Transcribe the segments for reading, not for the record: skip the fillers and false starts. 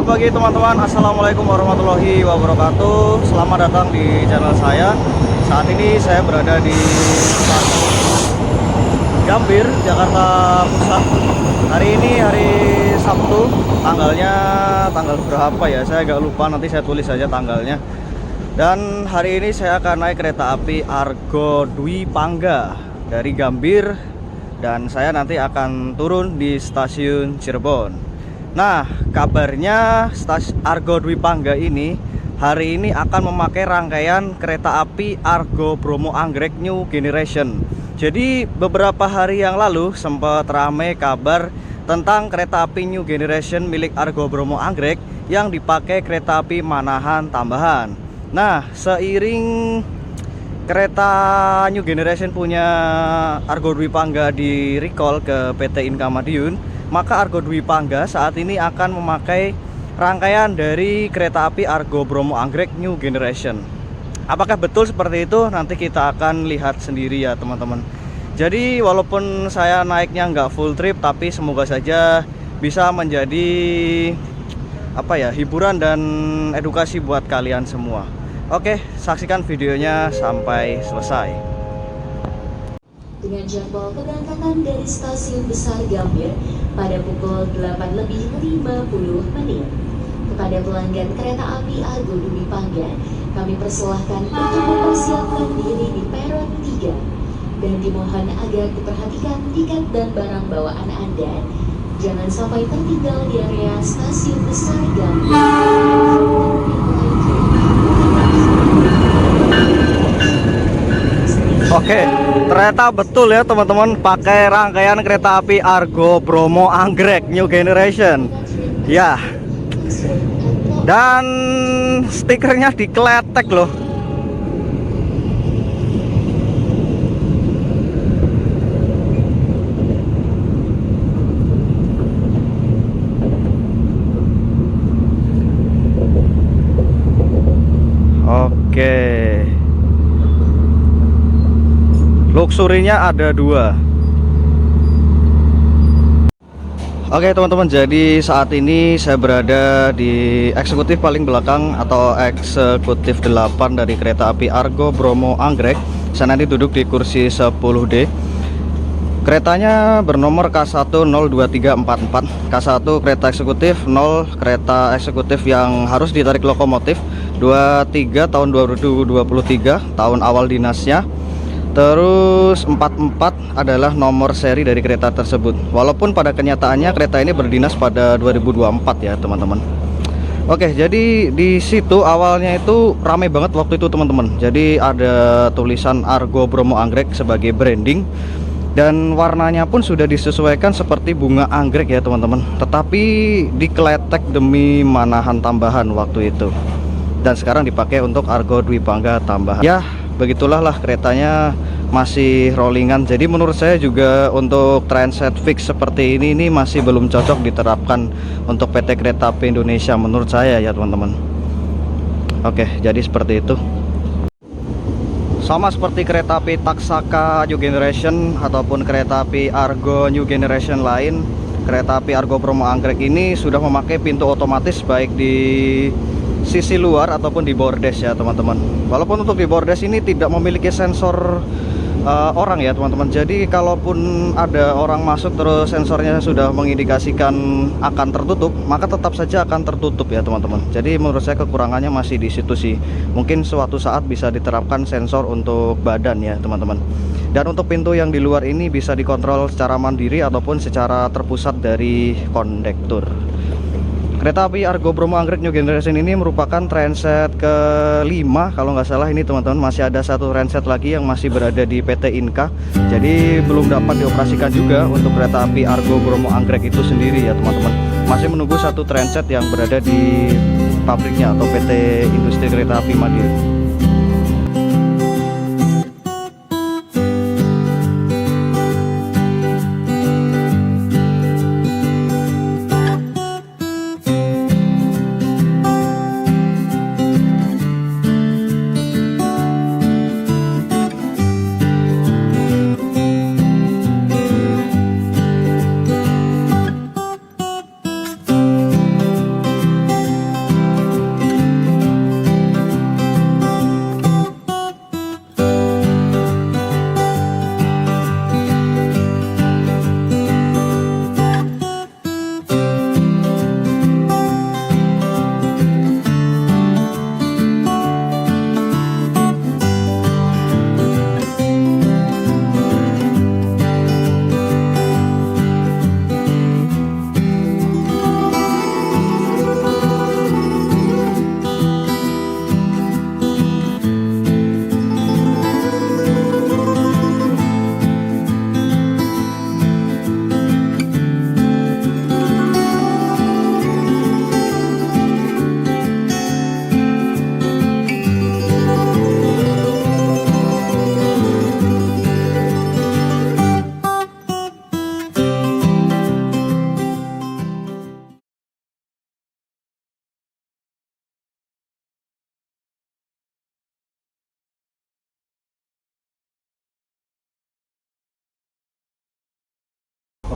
Selamat pagi teman-teman, assalamualaikum warahmatullahi wabarakatuh. Selamat datang di channel saya. Saat ini saya berada di Gambir, Jakarta Pusat. Hari ini hari Sabtu, tanggal berapa ya? Saya agak lupa, nanti saya tulis saja tanggalnya. Dan hari ini saya akan naik kereta api Argo Dwi Pangga dari Gambir, dan saya nanti akan turun di stasiun Cirebon. Nah, kabarnya stasiun Argo Dwi Pangga ini hari ini akan memakai rangkaian kereta api Argo Bromo Anggrek New Generation. Jadi beberapa hari yang lalu sempat ramai kabar tentang kereta api New Generation milik Argo Bromo Anggrek yang dipakai kereta api Manahan tambahan. Nah, seiring kereta New Generation punya Argo Dwi Pangga di recall ke PT Inka Madiun, maka Argo Dwi Pangga saat ini akan memakai rangkaian dari kereta api Argo Bromo Anggrek New Generation. Apakah betul seperti itu? Nanti kita akan lihat sendiri ya teman-teman. Jadi walaupun saya naiknya nggak full trip, tapi semoga saja bisa menjadi hiburan dan edukasi buat kalian semua. Oke, saksikan videonya sampai selesai. Dengan jadwal keberangkatan dari stasiun besar Gambir pada pukul 8:50 kepada pelanggan kereta api Argo Dwi Pangga, kami persilahkan untuk mempersiapkan diri di peron 3 dan dimohon agar diperhatikan tiket dan barang bawaan Anda jangan sampai tertinggal di area stasiun besar Gambir. Oke, ternyata betul ya teman-teman, pakai rangkaian kereta api Argo Bromo Anggrek New Generation. Ya. Dan stikernya dikletek loh. Oke. Luxurinya ada 2. Oke teman-teman, jadi saat ini saya berada di eksekutif paling belakang atau eksekutif 8 dari kereta api Argo Bromo Anggrek. Saya nanti duduk di kursi 10D. Keretanya bernomor K1 02344. K1 kereta eksekutif, 0 kereta eksekutif yang harus ditarik lokomotif, 23 tahun 2023 tahun awal dinasnya. Terus 44 adalah nomor seri dari kereta tersebut. Walaupun pada kenyataannya kereta ini berdinas pada 2024 ya teman-teman. Oke, jadi di situ awalnya itu ramai banget waktu itu teman-teman. Jadi ada tulisan Argo Bromo Anggrek sebagai branding, dan warnanya pun sudah disesuaikan seperti bunga anggrek ya teman-teman. Tetapi dikletek demi Manahan tambahan waktu itu. Dan sekarang dipakai untuk Argo Dwi Pangga tambahan. Ya, begitulah keretanya masih rollingan. Jadi menurut saya juga untuk transit fix seperti ini masih belum cocok diterapkan untuk PT Kereta Api Indonesia menurut saya ya teman-teman. Oke, jadi seperti itu. Sama seperti kereta api Taksaka New Generation ataupun kereta api Argo New Generation lain, kereta api Argo Bromo Anggrek ini sudah memakai pintu otomatis baik di sisi luar ataupun di bordes ya teman-teman. Walaupun untuk di bordes ini tidak memiliki sensor orang ya teman-teman. Jadi kalaupun ada orang masuk terus sensornya sudah mengindikasikan akan tertutup, maka tetap saja akan tertutup ya teman-teman. Jadi menurut saya kekurangannya masih di situ sih. Mungkin suatu saat bisa diterapkan sensor untuk badan ya teman-teman. Dan untuk pintu yang di luar ini bisa dikontrol secara mandiri ataupun secara terpusat dari kondektur. Kereta api Argo Bromo Anggrek New Generation ini merupakan transit ke-5 kalau nggak salah ini teman-teman. Masih ada satu transit lagi yang masih berada di PT Inka. Jadi belum dapat dioperasikan juga untuk kereta api Argo Bromo Anggrek itu sendiri ya teman-teman. Masih menunggu satu transit yang berada di pabriknya atau PT Industri Kereta Api Madiun.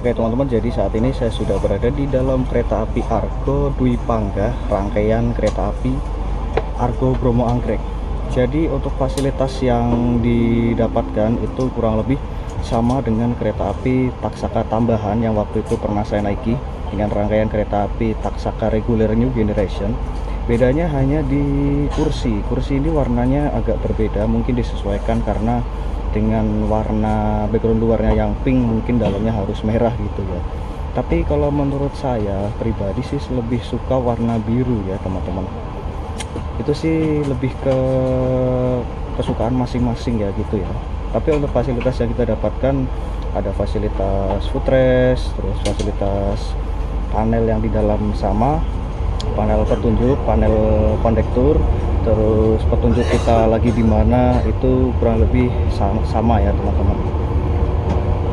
Oke teman-teman, jadi saat ini saya sudah berada di dalam kereta api Argo Dwi Pangga, rangkaian kereta api Argo Bromo Anggrek. Jadi untuk fasilitas yang didapatkan itu kurang lebih sama dengan kereta api Taksaka tambahan yang waktu itu pernah saya naiki dengan rangkaian kereta api Taksaka reguler New Generation. Bedanya hanya di kursi. Kursi ini warnanya agak berbeda, mungkin disesuaikan karena dengan warna background luarnya yang pink, mungkin dalamnya harus merah gitu ya. Tapi kalau menurut saya pribadi sih lebih suka warna biru ya teman-teman. Itu sih lebih ke kesukaan masing-masing ya gitu ya. Tapi untuk fasilitas yang kita dapatkan ada fasilitas footrest, terus fasilitas panel yang di dalam sama, panel petunjuk, panel kondektur, terus petunjuk kita lagi di mana itu kurang lebih sama ya teman-teman.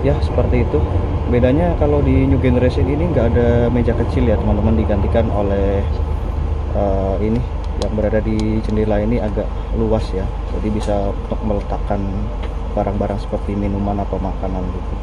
Ya seperti itu. Bedanya kalau di New Generation ini nggak ada meja kecil ya teman-teman, digantikan oleh ini yang berada di jendela ini agak luas ya, jadi bisa untuk meletakkan barang-barang seperti minuman atau makanan gitu.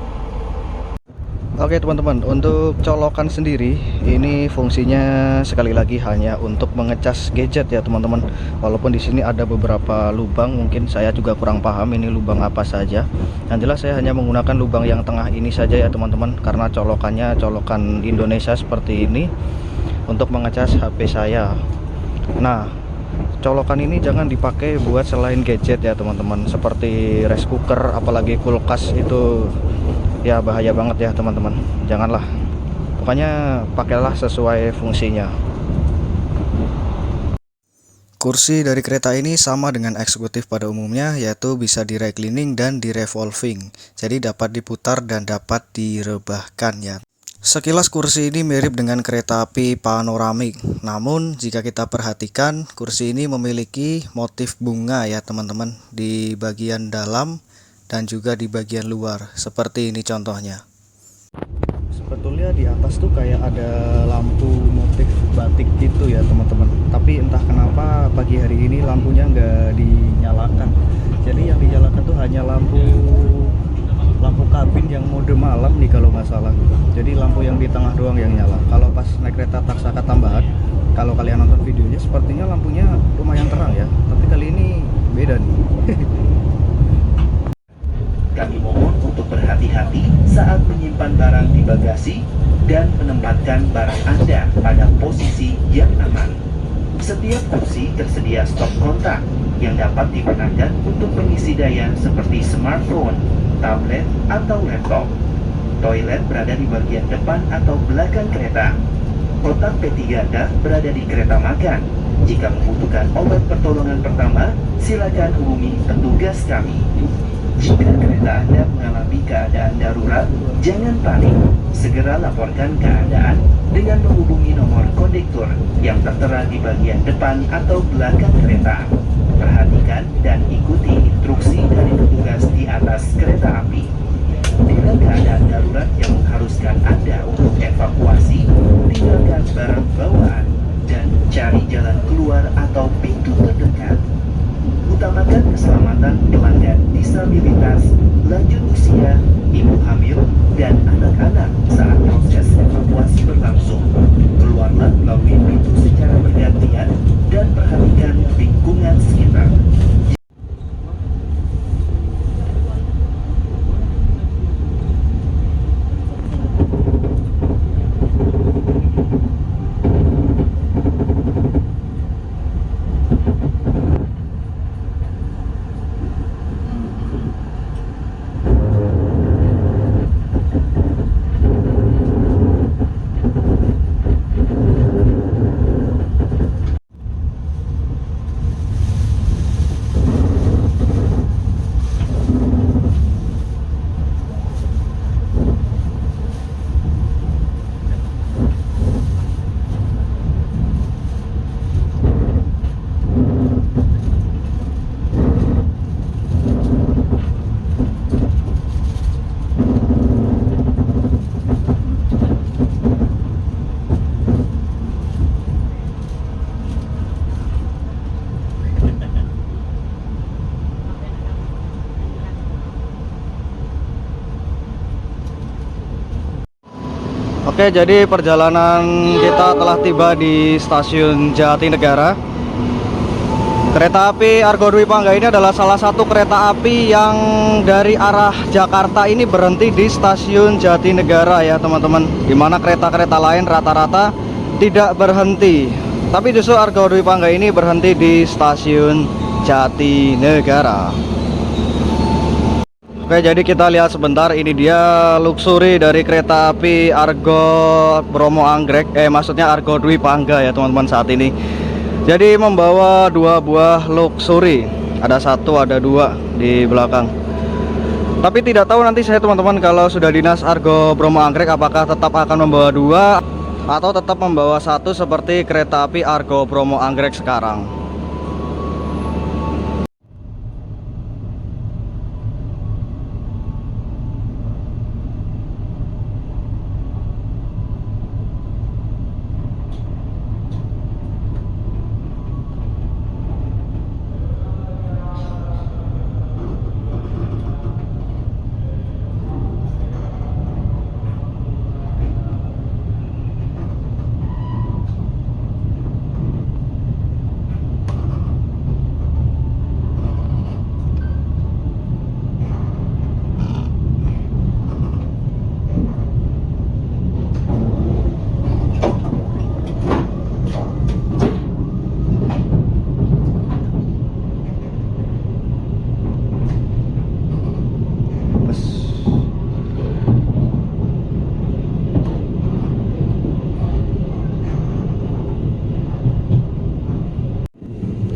Oke teman-teman, untuk colokan sendiri ini fungsinya sekali lagi hanya untuk mengecas gadget ya teman-teman. Walaupun di sini ada beberapa lubang, mungkin saya juga kurang paham ini lubang apa saja. Yang jelas saya hanya menggunakan lubang yang tengah ini saja ya teman-teman, karena colokannya colokan Indonesia seperti ini untuk mengecas HP saya. Nah, colokan ini jangan dipakai buat selain gadget ya teman-teman, seperti rice cooker apalagi kulkas, itu ya bahaya banget ya teman-teman. Janganlah, pokoknya pakailah sesuai fungsinya. Kursi dari kereta ini sama dengan eksekutif pada umumnya, yaitu bisa di reclining dan di revolving, jadi dapat diputar dan dapat direbahkan ya. Sekilas kursi ini mirip dengan kereta api panoramik, namun jika kita perhatikan kursi ini memiliki motif bunga ya teman-teman di bagian dalam dan juga di bagian luar, seperti ini contohnya. Sebetulnya di atas tuh kayak ada lampu motif batik gitu ya teman-teman, tapi entah kenapa pagi hari ini lampunya nggak dinyalakan. Jadi yang dinyalakan tuh hanya lampu kabin yang mode malam nih kalau nggak salah. Jadi lampu yang di tengah doang yang nyala. Kalau pas naik kereta Taksaka tambahan, kalau kalian nonton videonya sepertinya lampunya lumayan terang ya, tapi kali ini beda nih. Kami mohon untuk berhati-hati saat menyimpan barang di bagasi dan menempatkan barang Anda pada posisi yang aman. Setiap kursi tersedia stok kontak yang dapat digunakan untuk mengisi daya seperti smartphone, tablet, atau laptop. Toilet berada di bagian depan atau belakang kereta. Kotak P3K berada di kereta makan. Jika membutuhkan obat pertolongan pertama, silakan hubungi petugas kami. Jika kereta Anda mengalami keadaan darurat, jangan panik. Segera laporkan keadaan dengan menghubungi nomor kondektur yang tertera di bagian depan atau belakang kereta. Perhatikan dan ikuti instruksi dari petugas di atas kereta api. Bila keadaan darurat yang mengharuskan Anda untuk evakuasi, tinggalkan barang bawaan dan cari jalan keluar atau pintu terdekat. Utamakan keselamatan pelanggan disabilitas, lanjut usia, ibu hamil, dan anak-anak saat proses evakuasi berlangsung. Keluarlah melalui pintu secara bergantian dan perhatikan lingkungan sekitar. Oke, jadi perjalanan kita telah tiba di stasiun Jatinegara. Kereta api Argo Dwi Pangga ini adalah salah satu kereta api yang dari arah Jakarta ini berhenti di stasiun Jatinegara ya teman-teman. Dimana kereta-kereta lain rata-rata tidak berhenti, tapi justru Argo Dwi Pangga ini berhenti di stasiun Jatinegara. Oke, jadi kita lihat sebentar, ini dia luxury dari kereta api Argo Bromo Anggrek, maksudnya Argo Dwi Pangga ya teman-teman saat ini. Jadi membawa dua buah luxury, ada satu ada dua di belakang. Tapi tidak tahu nanti saya teman-teman kalau sudah dinas Argo Bromo Anggrek apakah tetap akan membawa dua atau tetap membawa satu seperti kereta api Argo Bromo Anggrek sekarang.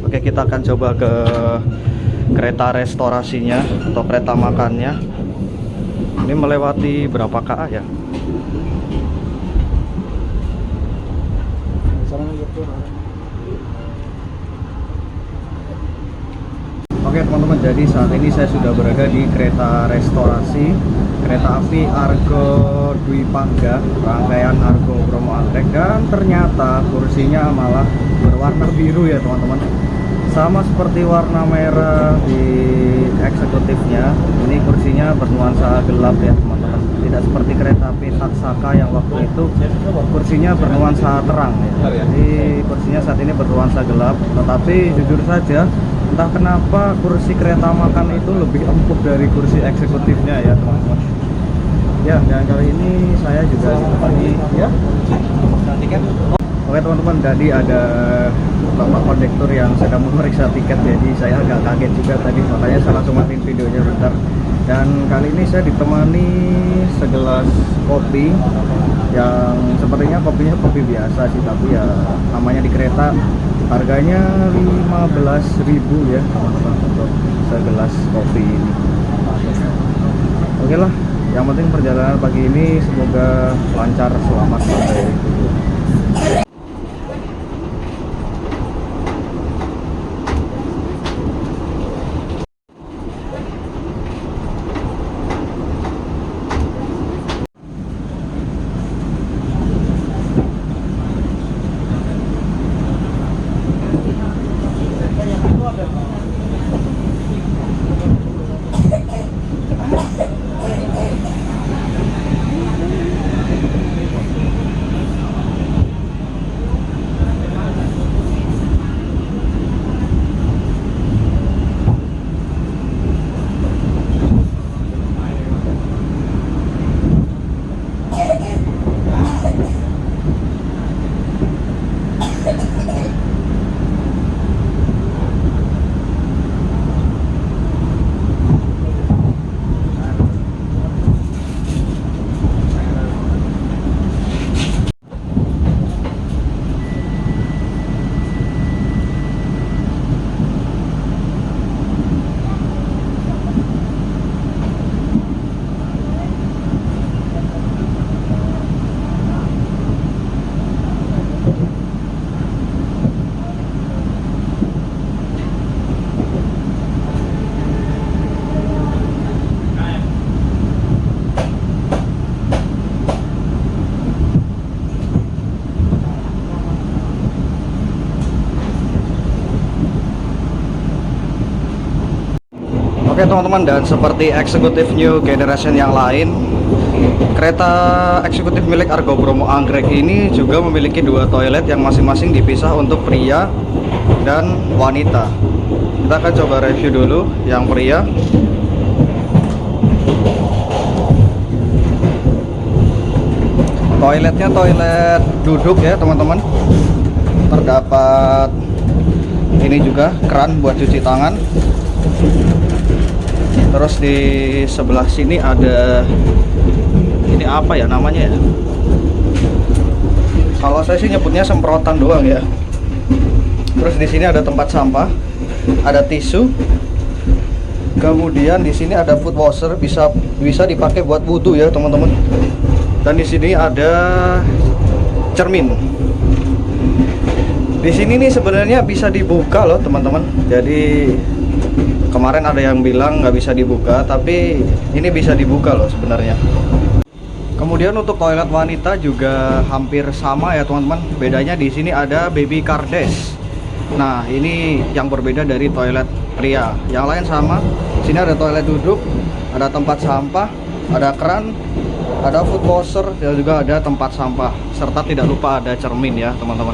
Oke, kita akan coba ke kereta restorasinya atau kereta makannya. Ini melewati berapa KA ya? Oke teman-teman, jadi saat ini saya sudah berada di kereta restorasi kereta api Argo Dwi Pangga, rangkaian Argo Bromo Anggrek, dan ternyata kursinya malah berwarna biru ya teman-teman, sama seperti warna merah di eksekutifnya. Ini kursinya bernuansa gelap ya teman-teman, tidak seperti kereta api Taksaka yang waktu itu kursinya bernuansa terang ya. Jadi kursinya saat ini bernuansa gelap, tetapi jujur saja entah kenapa kursi kereta makan itu lebih empuk dari kursi eksekutifnya ya teman-teman. Ya, dan kali ini saya juga ditemani ya. Oke teman-teman, tadi ada bapak kondektur yang sedang memeriksa tiket, jadi saya agak kaget juga tadi, makanya saya langsung matiin videonya bentar. Dan kali ini saya ditemani segelas kopi yang sepertinya kopinya kopi biasa sih, tapi ya namanya di kereta, harganya 15.000 ya teman-teman untuk segelas kopi ini. Oke lah, yang penting perjalanan pagi ini semoga lancar, selamat sampai tujuan. Oke teman-teman, dan seperti eksekutif new generation yang lain, Kereta eksekutif milik Argo Bromo Anggrek ini juga memiliki 2 toilet yang masing-masing dipisah untuk pria dan wanita. Kita akan coba review dulu yang pria. Toiletnya toilet duduk ya teman-teman. Terdapat ini juga keran buat cuci tangan. Terus di sebelah sini ada ini apa ya namanya ya? Kalau saya sih nyebutnya semprotan doang ya. Terus di sini ada tempat sampah, ada tisu. Kemudian di sini ada foot washer, bisa dipakai buat wudhu ya teman-teman. Dan di sini ada cermin. Di sini nih sebenarnya bisa dibuka loh teman-teman. Jadi kemarin ada yang bilang nggak bisa dibuka, tapi ini bisa dibuka loh sebenarnya. Kemudian untuk toilet wanita juga hampir sama ya teman-teman. Bedanya di sini ada baby car dash. Nah ini yang berbeda dari toilet pria. Yang lain sama. Sini ada toilet duduk, ada tempat sampah, ada keran, ada foot washer, dan juga ada tempat sampah, serta tidak lupa ada cermin ya teman-teman.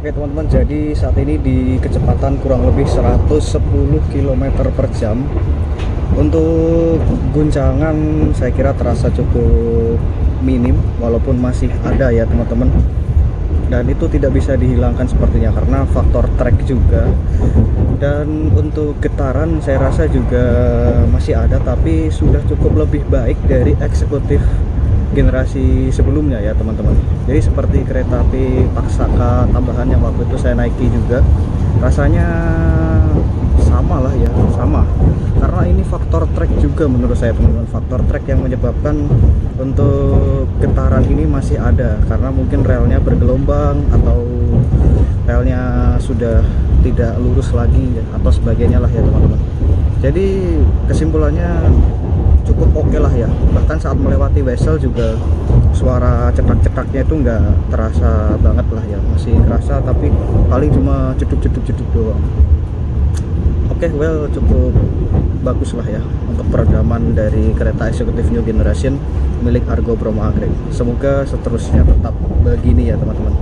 Oke teman-teman, jadi saat ini di kecepatan kurang lebih 110 km per jam. Untuk guncangan saya kira terasa cukup minim, walaupun masih ada ya teman-teman. Dan itu tidak bisa dihilangkan sepertinya karena faktor trek juga. Dan untuk getaran saya rasa juga masih ada, tapi sudah cukup lebih baik dari eksekutif generasi sebelumnya ya teman-teman. Jadi seperti kereta api Paksaka tambahan yang waktu itu saya naiki juga, rasanya sama lah ya, sama. Karena ini faktor trek juga menurut saya teman-teman, faktor trek yang menyebabkan untuk getaran ini masih ada, karena mungkin relnya bergelombang atau relnya sudah tidak lurus lagi ya, atau sebagainya lah ya teman-teman. Jadi kesimpulannya cukup oke lah ya. Bahkan saat melewati Wesel juga suara cetak-cetaknya itu nggak terasa banget lah ya, masih kerasa tapi paling cuma ceduk-ceduk doang. Oke, well cukup bagus lah ya untuk peredaman dari kereta eksekutif New Generation milik Argo Bromo Anggrek. Semoga seterusnya tetap begini ya teman-teman.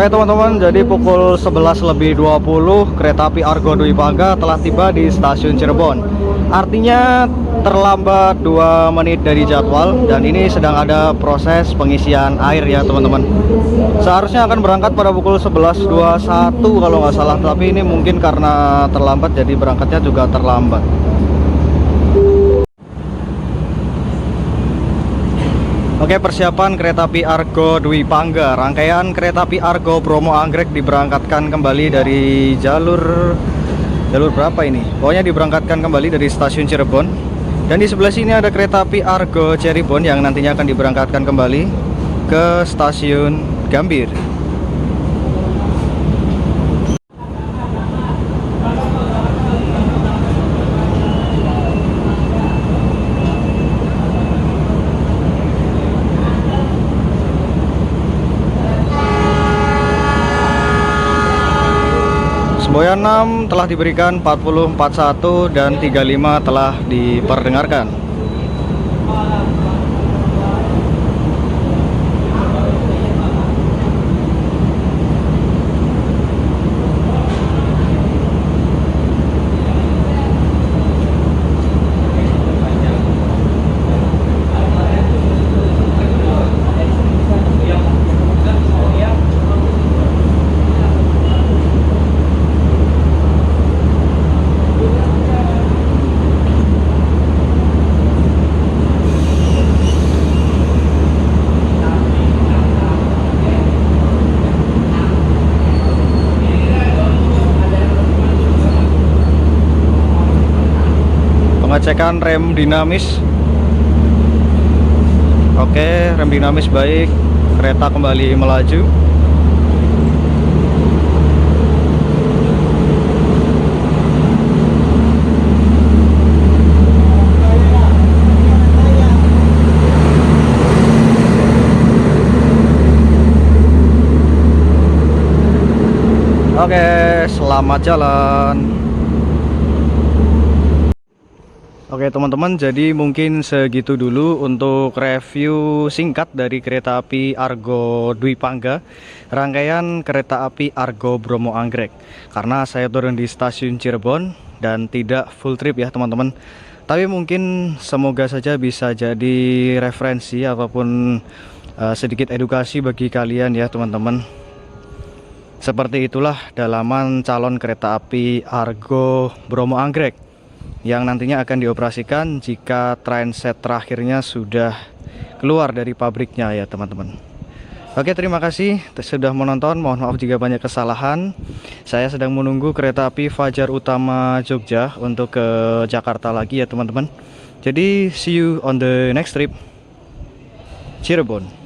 Oke teman-teman, jadi pukul 11:20 kereta api Argo Dwi Pangga telah tiba di stasiun Cirebon. Artinya terlambat 2 menit dari jadwal, dan ini sedang ada proses pengisian air ya teman-teman. Seharusnya akan berangkat pada pukul 11:21 kalau nggak salah, tapi ini mungkin karena terlambat jadi berangkatnya juga terlambat. Oke, persiapan kereta api Argo Dwi Pangga. Rangkaian kereta api Argo Bromo Anggrek diberangkatkan kembali dari jalur berapa ini? Pokoknya diberangkatkan kembali dari stasiun Cirebon. Dan di sebelah sini ada kereta api Argo Cirebon yang nantinya akan diberangkatkan kembali ke stasiun Gambir. Semboyan 6 telah diberikan 4041 dan 35 telah diperdengarkan. Pengecekan rem dinamis. Oke, rem dinamis baik. Kereta kembali melaju. Oke, selamat jalan. Oke teman-teman, jadi mungkin segitu dulu untuk review singkat dari kereta api Argo Dwi Pangga, rangkaian kereta api Argo Bromo Anggrek. Karena saya turun di stasiun Cirebon dan tidak full trip ya teman-teman. Tapi mungkin semoga saja bisa jadi referensi ataupun sedikit edukasi bagi kalian ya teman-teman. Seperti itulah dalaman calon kereta api Argo Bromo Anggrek yang nantinya akan dioperasikan jika trainset terakhirnya sudah keluar dari pabriknya ya teman-teman. Oke, terima kasih sudah menonton. Mohon maaf jika banyak kesalahan. Saya sedang menunggu kereta api Fajar Utama Jogja untuk ke Jakarta lagi ya teman-teman. Jadi see you on the next trip Cirebon.